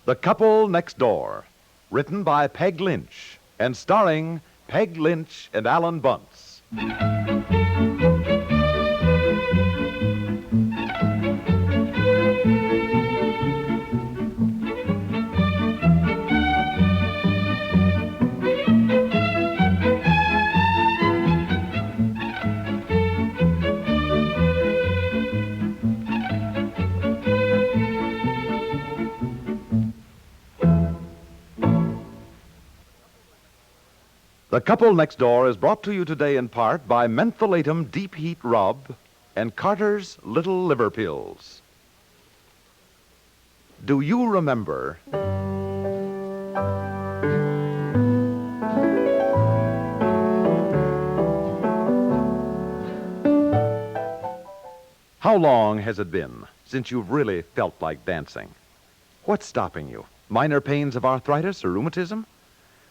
The Couple Next Door, written by Peg Lynch and starring Peg Lynch and Alan Bunce. The Couple Next Door is brought to you today in part by Mentholatum Deep Heat Rub and Carter's Little Liver Pills. Do you remember... How long has it been since you've really felt like dancing? What's stopping you? Minor pains of arthritis or rheumatism?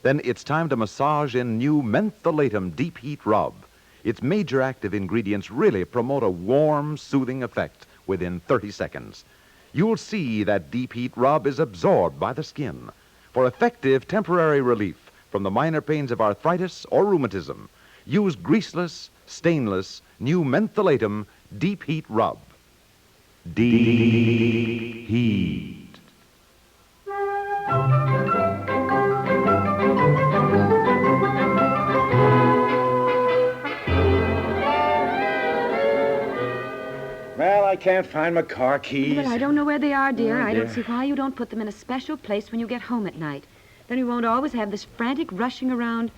Then it's time to massage in new Mentholatum Deep Heat Rub. Its major active ingredients really promote a warm, soothing effect within 30 seconds. You'll see that Deep Heat Rub is absorbed by the skin for effective temporary relief from the minor pains of arthritis or rheumatism. Use greaseless, stainless, new Mentholatum Deep Heat Rub. Deep Heat. Well, I can't find my car keys. But I don't know where they are, dear. Oh, I don't dear. see why you don't put them in a special place when you get home at night. Then we won't always have this frantic rushing around.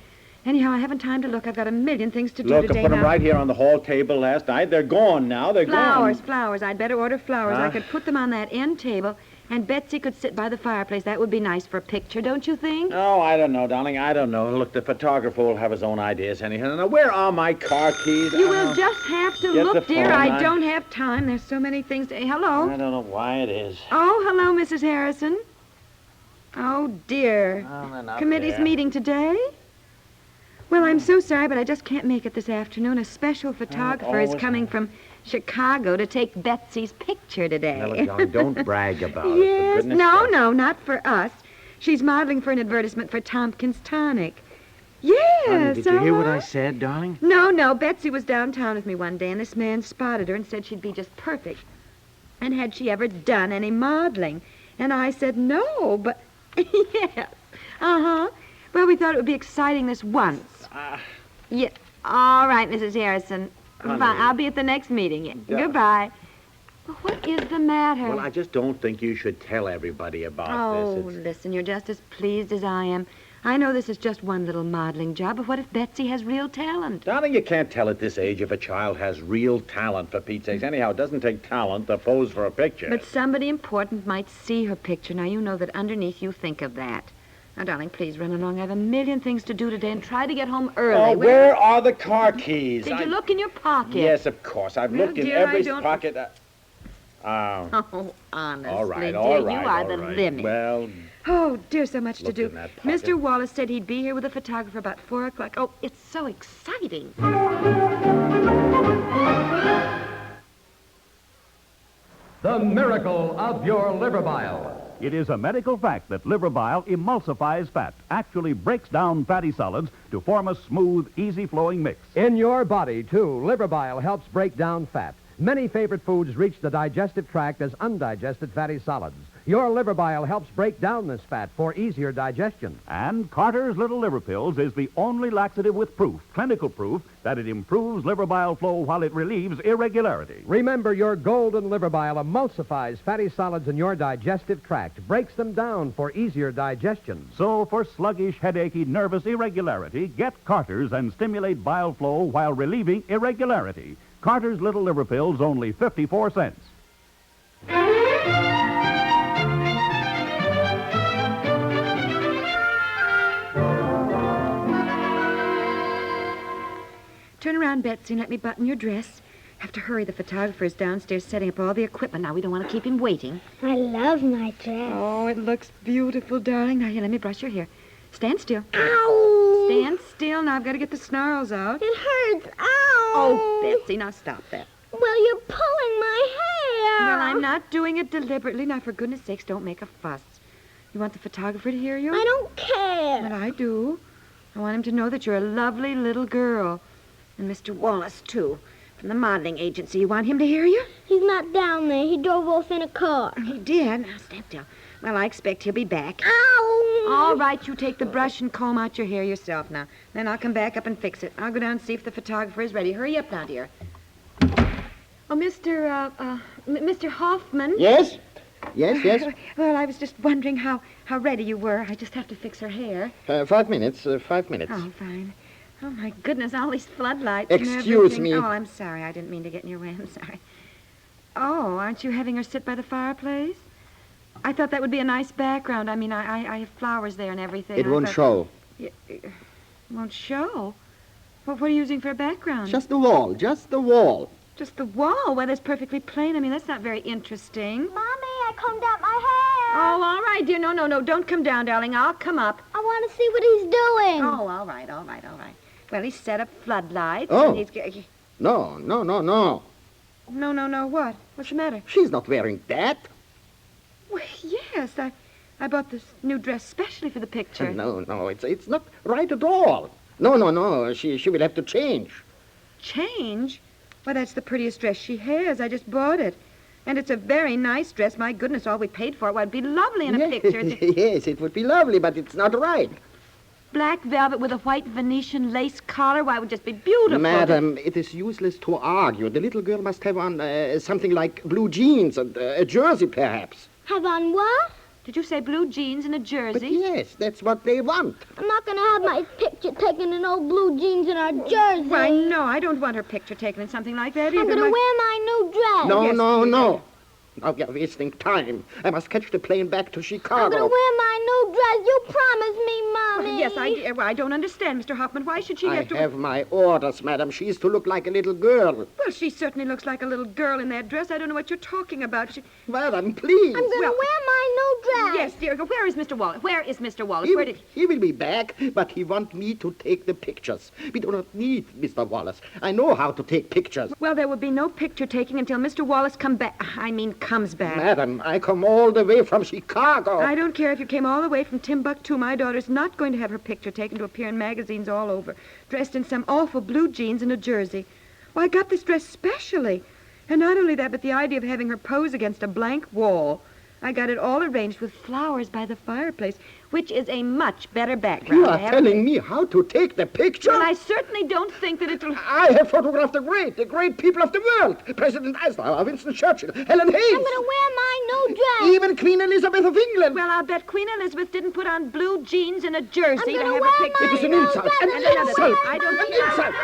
Anyhow, I haven't time to look. I've got a million things to do Look, today I put them now. right here on the hall table last night. They're gone now. They're Flowers, gone. flowers. I'd better order flowers. I could put them on that end table, and Betsy could sit by the fireplace. That would be nice for a picture, don't you think? Oh, I don't know, darling. I don't know. Look, the photographer will have his own ideas anyhow. Now, where are my car keys? You will just have to Get the look, dear. phone. I don't have time. There's so many things to... Hello? I don't know why it is. Oh, hello, Mrs. Harrison. Oh, dear. Oh, they're not Committee's there. meeting today? Well, I'm so sorry, but I just can't make it this afternoon. A special photographer is always coming from Chicago to take Betsy's picture today. Now, look, darling, don't brag about it. for Yes, goodness no, sake. no, not for us. She's modeling for an advertisement for Tompkins Tonic. Yes, Honey, did you hear what I uh-huh. said, darling? No, Betsy was downtown with me one day, and this man spotted her and said she'd be just perfect. And had she ever done any modeling? And I said no, but yes, uh-huh. Well, we thought it would be exciting this once. Yeah, all right, Mrs. Harrison. Honey. Fine, I'll be at the next meeting. Yeah. Goodbye. Well, what is the matter? Well, I just don't think you should tell everybody about Oh, this. listen, you're just as pleased as I am. I know this is just one little modeling job, but what if Betsy has real talent? Darling, you can't tell at this age if a child has real talent, for Pete's sakes. Anyhow, it doesn't take talent to pose for a picture. But somebody important might see her picture. Now, you know that underneath you think of that. Now, darling, please run along. I have a million things to do today, and try to get home early. Oh, where are the car keys? Did you look in your pocket? Yes, of course. I've Well, looked in dear, I every don't- pocket. Oh, honestly, All right, dear, all right, you are all the right. limit. Well, Oh, dear, so much to Look do. in that pocket. Mr. Wallace said he'd be here with a photographer about 4 o'clock. Oh, it's so exciting. The miracle of your liver bile. It is a medical fact that liver bile emulsifies fat, actually breaks down fatty solids to form a smooth, easy-flowing mix. In your body, too, liver bile helps break down fat. Many favorite foods reach the digestive tract as undigested fatty solids. Your liver bile helps break down this fat for easier digestion. And Carter's Little Liver Pills is the only laxative with proof, clinical proof, that it improves liver bile flow while it relieves irregularity. Remember, your golden liver bile emulsifies fatty solids in your digestive tract, breaks them down for easier digestion. So for sluggish, headachy, nervous irregularity, get Carter's and stimulate bile flow while relieving irregularity. Carter's Little Liver Pills, only 54 cents. Turn around, Betsy, and let me button your dress. Have to hurry. The photographer is downstairs setting up all the equipment. Now, we don't want to keep him waiting. I love my dress. Oh, it looks beautiful, darling. Now, here, let me brush your hair. Stand still. Ow! Stand still. Now, I've got to get the snarls out. It hurts. Ow! Oh, Betsy, now stop that. Well, you're pulling my hair. Well, I'm not doing it deliberately. Now, for goodness sakes, don't make a fuss. You want the photographer to hear you? I don't care. Well, I do. I want him to know that you're a lovely little girl. And Mr. Wallace, too, from the modeling agency. You want him to hear you? He's not down there. He drove off in a car. He did? Now, stand still. Well, I expect he'll be back. Ow! All right, you take the brush and comb out your hair yourself now. Then I'll come back up and fix it. I'll go down and see if the photographer is ready. Hurry up now, dear. Oh, Mr. Hoffman. Yes? Yes? Well, I was just wondering how ready you were. I just have to fix her hair. 5 minutes. 5 minutes. Oh, fine. Oh, my goodness, all these floodlights and Excuse everything. me. Oh, I'm sorry. I didn't mean to get in your way. I'm sorry. Oh, aren't you having her sit by the fireplace? I thought that would be a nice background. I mean, I have flowers there and everything. It won't show. It won't show? Well, what are you using for a background? Just the wall. Just the wall? Well, that's perfectly plain. I mean, that's not very interesting. Mommy, I combed out my hair. Oh, all right, dear. No. Don't come down, darling. I'll come up. I want to see what he's doing. Oh, all right. Well, he's set up floodlights. Oh. And he's... No. No, what? What's the matter? She's not wearing that. Well, yes, I bought this new dress specially for the picture. No, it's not right at all. No, she will have to change. Change? Well, that's the prettiest dress she has. I just bought it. And it's a very nice dress. My goodness, all we paid for it. Well, it'd be lovely in a picture. Yes, it would be lovely, but it's not right. Black velvet with a white Venetian lace collar. Why, it would just be beautiful. Madam, it is useless to argue. The little girl must have on something like blue jeans and a jersey, perhaps. Have on what? Did you say blue jeans and a But jersey? yes, that's what they want. I'm not going to have my picture taken in old blue jeans and a jersey. Why, no, I don't want her picture taken in something like that either. I'm going to wear my new dress. No. Yes, Now we are wasting time. I must catch the plane back to I'm Chicago. going to wear my new dress. You promised me, Mommy. Yes, I don't understand, Mr. Hoffman. Why should she I have to... have my orders, madam. She is to look like a little girl. Well, she certainly looks like a little girl in that dress. I don't know what you're talking about. Madam, please. I'm going to wear my new dress. Yes, dear. Where is Mr. Wallace? Where did he... He will be back, but he wants me to take the pictures. We do not need Mr. Wallace. I know how to take pictures. Well, there will be no picture taking until Mr. Wallace comes back. Madam, I come all the way from Chicago. I don't care if you came all the way from Timbuktu. My daughter's not going to have her picture taken to appear in magazines all over, dressed in some awful blue jeans and a jersey. Well, I got this dress specially. And not only that, but the idea of having her pose against a blank wall. I got it all arranged with flowers by the fireplace, which is a much better background. You are telling me how to take the picture? Well, I certainly don't think that it'll... I have photographed the great people of the world. President Eisenhower, Winston Churchill, Helen Hayes. I'm going to wear my new dress. Even Queen Elizabeth of England. Well, I'll bet Queen Elizabeth didn't put on blue jeans and a jersey I'm to gonna have wear a picture. my It is an new insult. dress. An I'm gonna insult. wear I don't An think insult.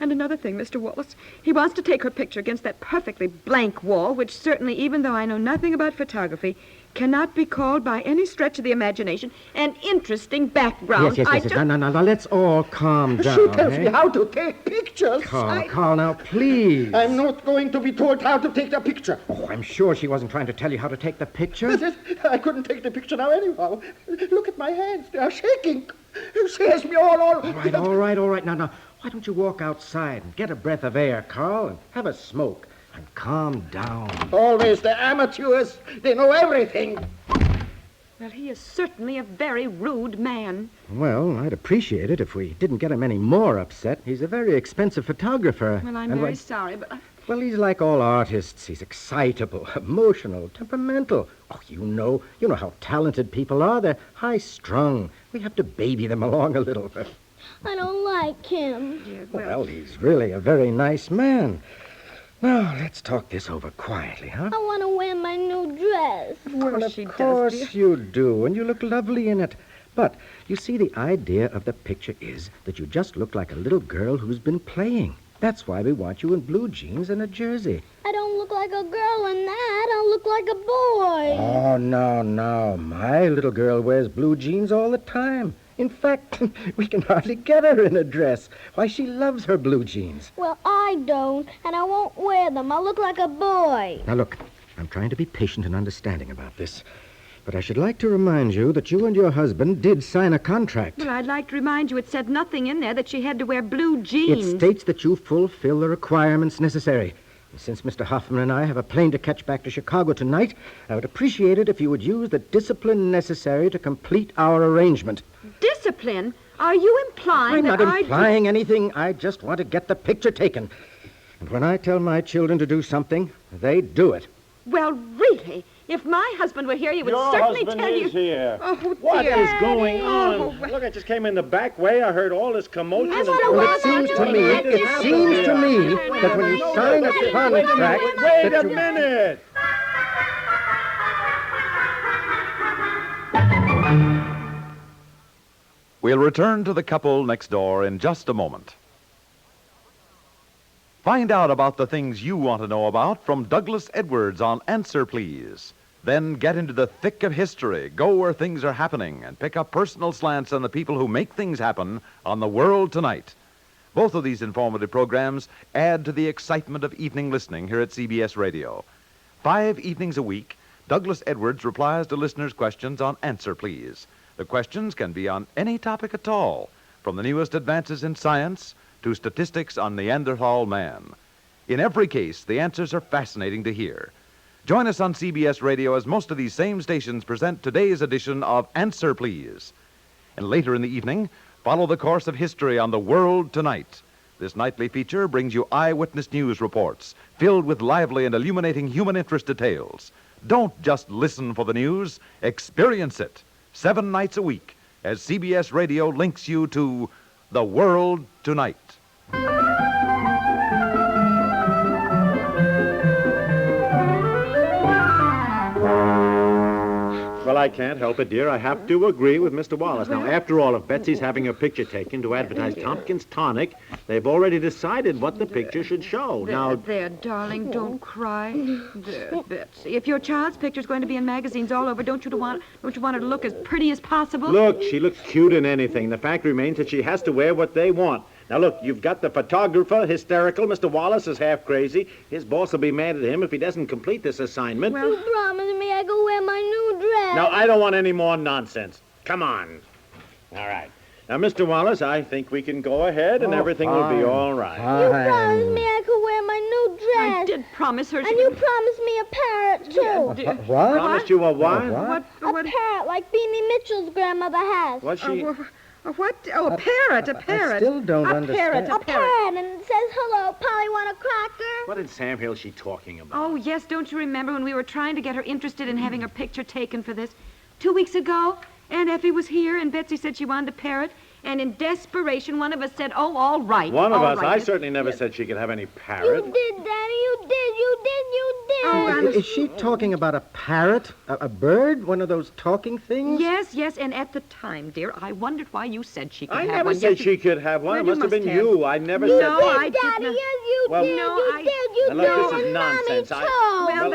And another thing, Mr. Wallace, he wants to take her picture against that perfectly blank wall, which certainly, even though I know nothing about photography, cannot be called by any stretch of the imagination an interesting background. Yes. Now, let's all calm down. She tells me how to take pictures. Carl, now, please. I'm not going to be told how to take the picture. Oh, I'm sure she wasn't trying to tell you how to take the picture. I couldn't take the picture now anyhow. Look at my hands. They are shaking. She has me all. All right. Now, why don't you walk outside and get a breath of air, Carl, and have a smoke and calm down. Always the amateurs. They know everything. Well, he is certainly a very rude man. Well, I'd appreciate it if we didn't get him any more upset. He's a very expensive photographer. Well, I'm very sorry, but... Well, he's like all artists. He's excitable, emotional, temperamental. Oh, you know how talented people are. They're high-strung. We have to baby them along a little. I don't like him. Yeah, Well, he's really a very nice man. Now, let's talk this over quietly, huh? I want to wear my new dress. Of course You do, and you look lovely in it. But, you see, the idea of the picture is that you just look like a little girl who's been playing. That's why we want you in blue jeans and a jersey. I don't look like a girl in that. I look like a boy. Oh, no. My little girl wears blue jeans all the time. In fact, we can hardly get her in a dress. Why, she loves her blue jeans. Well, I don't, and I won't wear them. I'll look like a boy. Now, look, I'm trying to be patient and understanding about this. But I should like to remind you that you and your husband did sign a contract. Well, I'd like to remind you it said nothing in there that she had to wear blue jeans. It states that you fulfill the requirements necessary. And since Mr. Hoffman and I have a plane to catch back to Chicago tonight, I would appreciate it if you would use the discipline necessary to complete our arrangement. Discipline? Are you implying I'm that not implying anything. I just want to get the picture taken. And when I tell my children to do something, they do it. Well, really, if my husband were here, he would certainly tell you... Your husband is here. Oh, dear. What is going on? Oh, well- Look, I just came in the back way. I heard all this commotion. That's and- what it Well, was. it seems to me that when you sign a contract... Wait that a you- minute. We'll return to the couple next door in just a moment. Find out about the things you want to know about from Douglas Edwards on Answer Please. Then get into the thick of history, go where things are happening, and pick up personal slants on the people who make things happen on The World Tonight. Both of these informative programs add to the excitement of evening listening here at CBS Radio. 5 evenings a week, Douglas Edwards replies to listeners' questions on Answer Please. The questions can be on any topic at all, from the newest advances in science to statistics on Neanderthal man. In every case, the answers are fascinating to hear. Join us on CBS Radio as most of these same stations present today's edition of Answer Please. And later in the evening, follow the course of history on The World Tonight. This nightly feature brings you eyewitness news reports filled with lively and illuminating human interest details. Don't just listen for the news, experience it. 7 nights a week as CBS Radio links you to The World Tonight. Well, I can't help it, dear. I have to agree with Mr. Wallace. Now, after all, if Betsy's having her picture taken to advertise Tompkins Tonic, they've already decided what the picture should show. There, darling, don't cry. There, Betsy. If your child's picture's going to be in magazines all over, don't you want her to look as pretty as possible? Look, she looks cute in anything. The fact remains that she has to wear what they want. Now, look, you've got the photographer, hysterical. Mr. Wallace is half crazy. His boss will be mad at him if he doesn't complete this assignment. You promised me I could wear my new dress. Now, I don't want any more nonsense. Come on. All right. Now, Mr. Wallace, I think we can go ahead and everything will be all right. You promised me I could wear my new dress. I did promise her. And you promised me a parrot, too. What? Promised you a what? What? A parrot like Beanie Mitchell's grandmother has. What's she... What? Oh, a parrot, a parrot. I still don't understand. A parrot, and it says, hello, Polly, want a cracker? What in Sam Hill is she talking about? Oh, yes, don't you remember when we were trying to get her interested in having her picture taken for this? 2 weeks ago, Aunt Effie was here, and Betsy said she wanted a parrot, and in desperation, one of us said, oh, all right. One of all us. right. I certainly never said she could have any You parrot. did, Daddy, you did. Oh, Is she talking about a parrot? A bird? One of those talking things? Yes, and at the time, dear, I wondered why you said she could I have never one. said Yes, she could have one. Well, It you must have been must have. you. I never You said No, did, that. I did Daddy, not. yes, you Well, did. no, You I- did. You Now, look, did. this is And nonsense. Mommy,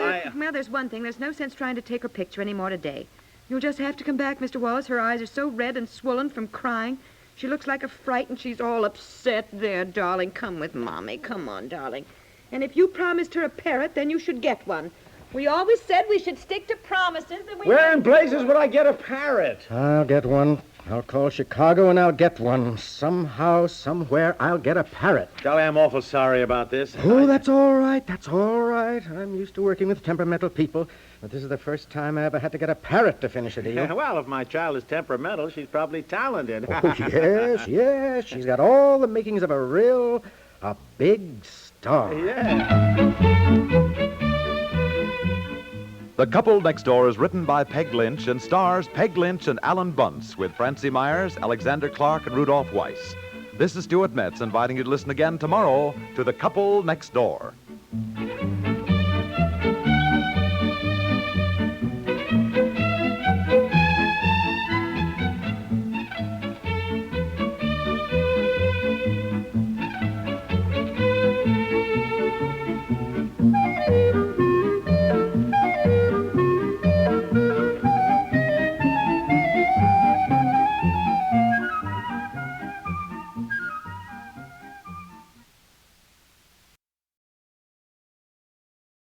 I- too. Well, there's one thing. There's no sense trying to take her picture any more today. You'll just have to come back, Mr. Wallace. Her eyes are so red and swollen from crying. She looks like a fright, and she's all upset. There, darling. Come with Mommy. Come on, darling. And if you promised her a parrot, then you should get one. We always said we should stick to promises. That we Where in blazes would I get a parrot? I'll get one. I'll call Chicago and I'll get one. Somehow, somewhere, I'll get a parrot. Golly, I'm awful sorry about this. Oh, that's all right. That's all right. I'm used to working with temperamental people, but this is the first time I ever had to get a parrot to finish a deal. Well, if my child is temperamental, she's probably talented. Oh, yes. She's got all the makings of a big star. Yeah. The Couple Next Door is written by Peg Lynch and stars Peg Lynch and Alan Bunce with Francie Myers, Alexander Clark, and Rudolph Weiss. This is Stuart Metz inviting you to listen again tomorrow to The Couple Next Door.